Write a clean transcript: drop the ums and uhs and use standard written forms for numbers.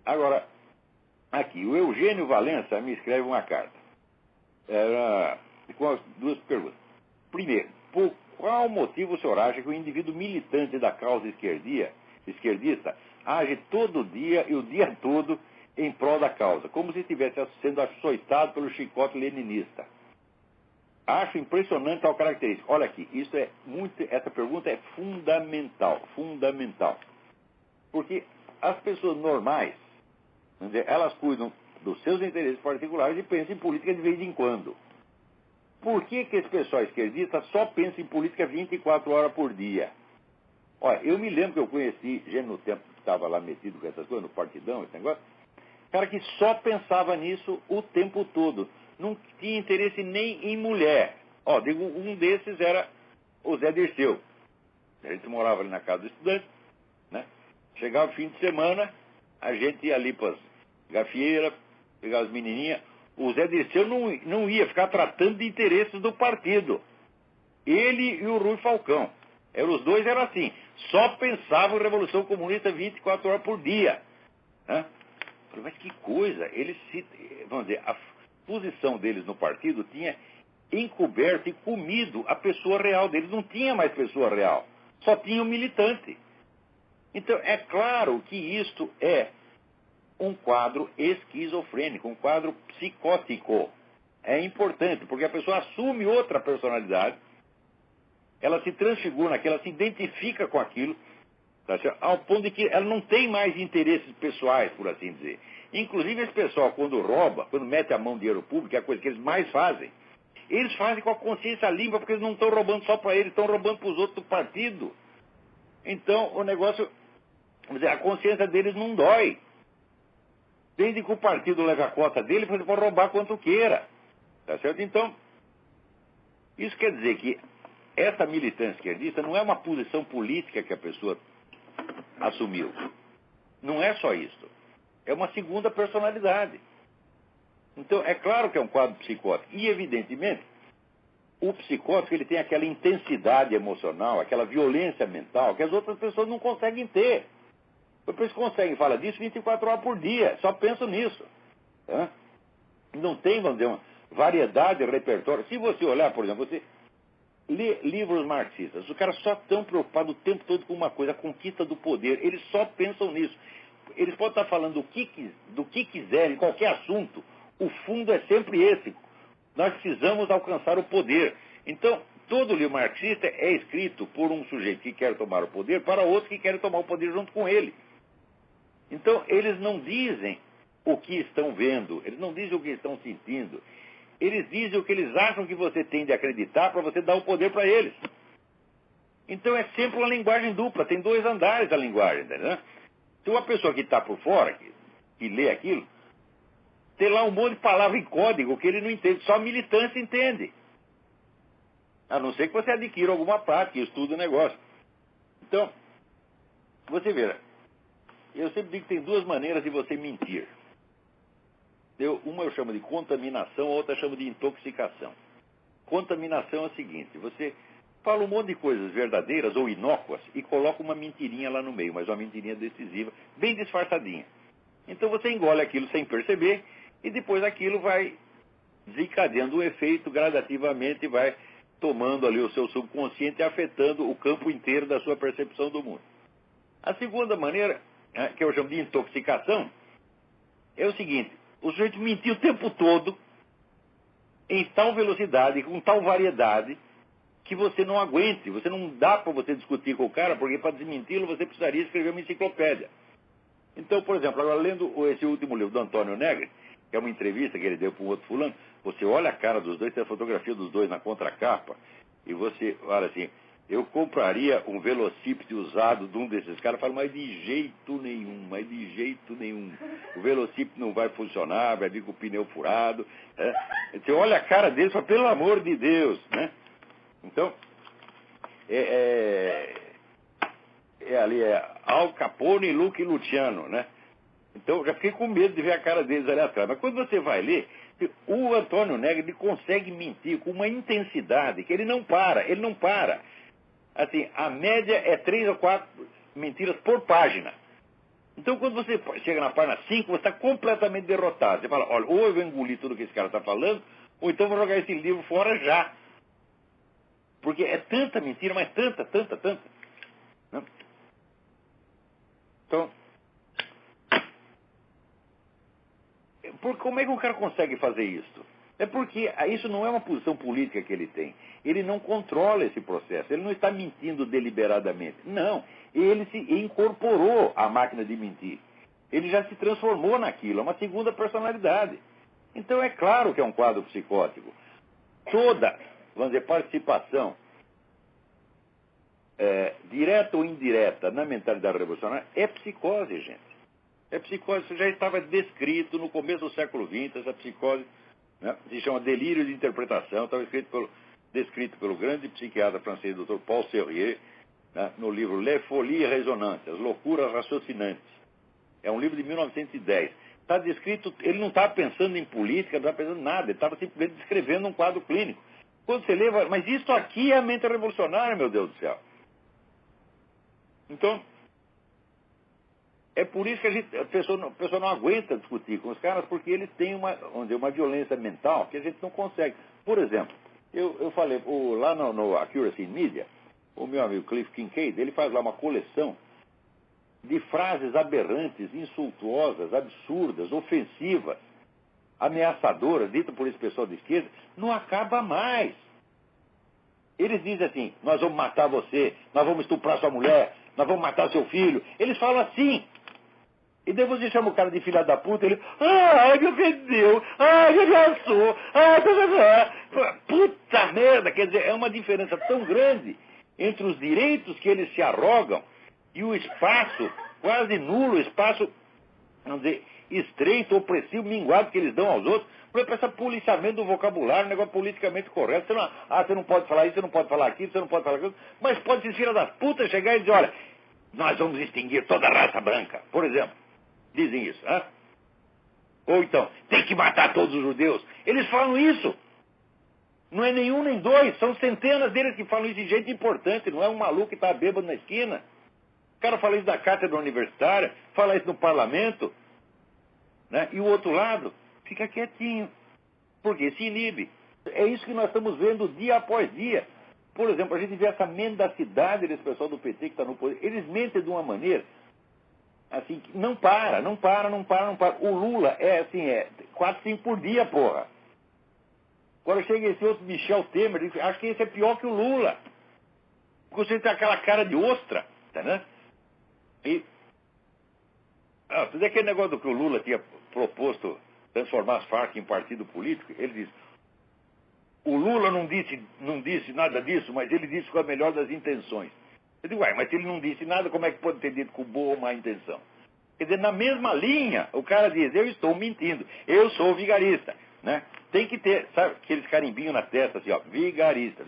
Agora, aqui, o Eugênio Valença me escreve uma carta. Com as duas perguntas. Primeiro, por qual motivo o senhor acha que o indivíduo militante da causa esquerdista age todo dia e o dia todo em prol da causa, como se estivesse sendo açoitado pelo chicote leninista? Acho impressionante tal característica. Olha aqui, essa pergunta é fundamental. Porque as pessoas normais, vamos dizer, elas cuidam dos seus interesses particulares e pensam em política de vez em quando. Por que esse pessoal esquerdista só pensa em política 24 horas por dia? Olha, eu me lembro que eu conheci gente no tempo que estava lá metido com essas coisas, no partidão, esse negócio, cara que só pensava nisso o tempo todo. Não tinha interesse nem em mulher. Um desses era o Zé Dirceu. A gente morava ali na casa do estudante, né? Chegava o fim de semana, a gente ia ali para as gafieiras, pegava as menininhas. O Zé Dirceu não ia ficar tratando de interesses do partido. Ele e o Rui Falcão. Os dois eram assim. Só pensavam em Revolução Comunista 24 horas por dia. Né? Mas que coisa. Vamos dizer, a posição deles no partido tinha encoberto e comido a pessoa real deles. Não tinha mais pessoa real. Só tinha o militante. Então, é claro que isto é um quadro esquizofrênico, um quadro psicótico. É importante, porque a pessoa assume outra personalidade, ela se transfigura naquilo, ela se identifica com aquilo, tá certo? Ao ponto de que ela não tem mais interesses pessoais, por assim dizer. Inclusive, esse pessoal, quando rouba, quando mete a mão em dinheiro público, é a coisa que eles mais fazem, eles fazem com a consciência limpa, porque eles não estão roubando só para eles, estão roubando para os outros do partido. Então, o negócio, vamos dizer, a consciência deles não dói. Desde que o partido leve a cota dele, você pode roubar quanto queira. Tá certo? Então, isso quer dizer que essa militância esquerdista não é uma posição política que a pessoa assumiu. Não é só isso. É uma segunda personalidade. Então, é claro que é um quadro psicótico. E, evidentemente, o psicótico ele tem aquela intensidade emocional, aquela violência mental que as outras pessoas não conseguem ter. Eles conseguem falar disso 24 horas por dia, só pensam nisso. Tá? Não tem, vamos dizer, uma variedade de repertório. Se você olhar, por exemplo, você lê livros marxistas, os caras só estão preocupados o tempo todo com uma coisa, a conquista do poder. Eles só pensam nisso. Eles podem estar falando do que quiserem, qualquer assunto, o fundo é sempre esse. Nós precisamos alcançar o poder. Então, todo livro marxista é escrito por um sujeito que quer tomar o poder para outro que quer tomar o poder junto com ele. Então, eles não dizem o que estão vendo, eles não dizem o que estão sentindo. Eles dizem o que eles acham que você tem de acreditar para você dar o poder para eles. Então, é sempre uma linguagem dupla, tem dois andares da linguagem, né? Se uma pessoa que está por fora, que lê aquilo, tem lá um monte de palavra em código que ele não entende, só a militância entende. A não ser que você adquira alguma prática e estude o negócio. Então, você vê, eu sempre digo que tem duas maneiras de você mentir. Uma eu chamo de contaminação, a outra eu chamo de intoxicação. Contaminação é o seguinte, você fala um monte de coisas verdadeiras ou inócuas e coloca uma mentirinha lá no meio, mas uma mentirinha decisiva, bem disfarçadinha. Então você engole aquilo sem perceber e depois aquilo vai desencadeando o efeito gradativamente, vai tomando ali o seu subconsciente e afetando o campo inteiro da sua percepção do mundo. A segunda maneira, que eu chamo de intoxicação, é o seguinte, o sujeito mentiu o tempo todo, em tal velocidade, com tal variedade, que você não aguente, você não dá para você discutir com o cara, porque para desmenti-lo você precisaria escrever uma enciclopédia. Então, por exemplo, agora lendo esse último livro do Antônio Negri, que é uma entrevista que ele deu para um outro fulano, você olha a cara dos dois, tem a fotografia dos dois na contracapa, e você olha assim, eu compraria um velocípede usado de um desses caras, fala, mas de jeito nenhum, o velocípede não vai funcionar, vai vir com o pneu furado, né? Você olha a cara dele e fala, pelo amor de Deus, né? Então, ali Al Capone, Luke e Luciano, né? Então, eu já fiquei com medo de ver a cara deles ali atrás. Mas quando você vai ler, o Antônio Negri ele consegue mentir com uma intensidade que ele não para. Assim, a média é 3 ou 4 mentiras por página. Então, quando você chega na página 5, você está completamente derrotado. Você fala, olha, ou eu vou engolir tudo que esse cara está falando, ou então vou jogar esse livro fora já. Porque é tanta mentira, mas tanta. Né? Então, como é que um cara consegue fazer isso? É porque isso não é uma posição política que ele tem. Ele não controla esse processo. Ele não está mentindo deliberadamente. Não. Ele se incorporou à máquina de mentir. Ele já se transformou naquilo. É uma segunda personalidade. Então é claro que é um quadro psicótico. Toda, vamos dizer, participação, direta ou indireta, na mentalidade revolucionária, é psicose, gente. É psicose. Isso já estava descrito no começo do século XX, essa psicose, né, se chama delírio de interpretação, estava descrito pelo grande psiquiatra francês, Dr. Paul Sérieux, né, no livro Les Folies Résonantes, As Loucuras Raciocinantes. É um livro de 1910. Está descrito, ele não estava pensando em política, não estava pensando em nada, ele estava simplesmente descrevendo um quadro clínico. Quando você lê, mas isso aqui é a mente revolucionária, meu Deus do céu. Então, é por isso que a pessoa não aguenta discutir com os caras, porque eles têm uma violência mental que a gente não consegue. Por exemplo, eu falei, lá no Accuracy in Media, o meu amigo Cliff Kincaid, ele faz lá uma coleção de frases aberrantes, insultuosas, absurdas, ofensivas, ameaçadoras, ditas por esse pessoal de esquerda, não acaba mais. Eles dizem assim, nós vamos matar você, nós vamos estuprar sua mulher, nós vamos matar seu filho. Eles falam assim. E daí você chama o cara de filha da puta, ele, me ofendeu, me ameaçou, puta merda, quer dizer, é uma diferença tão grande entre os direitos que eles se arrogam e o espaço quase nulo, o espaço, vamos dizer, estreito, opressivo, minguado que eles dão aos outros, por exemplo, esse policiamento do vocabulário, um negócio politicamente correto, você não pode falar isso, você não pode falar aquilo, você não pode falar aquilo, mas pode ser filha das putas chegar e dizer, olha, nós vamos extinguir toda a raça branca, por exemplo. Dizem isso, hein? Ou então, tem que matar todos os judeus. Eles falam isso. Não é nenhum nem dois, são centenas deles que falam isso de jeito importante, não é um maluco que está bêbado na esquina. O cara fala isso da cátedra universitária, fala isso no parlamento, né? E o outro lado fica quietinho, porque se inibe. É isso que nós estamos vendo dia após dia. Por exemplo, a gente vê essa mendacidade desse pessoal do PT que está no poder. Eles mentem de uma maneira assim, que não para. O Lula é 4, 5 por dia, porra. Agora chega esse outro Michel Temer, acho que esse é pior que o Lula. Porque você tem aquela cara de ostra, tá, né? E, aquele negócio do que o Lula tinha proposto transformar as Farc em partido político, ele diz, o Lula não disse nada disso, mas ele disse com a melhor das intenções. Eu digo, mas se ele não disse nada, como é que pode ter dito com boa ou má intenção? Quer dizer, na mesma linha, o cara diz, eu estou mentindo, eu sou vigarista, né? Tem que ter, sabe, aqueles carimbinhos na testa, assim, ó, vigarista.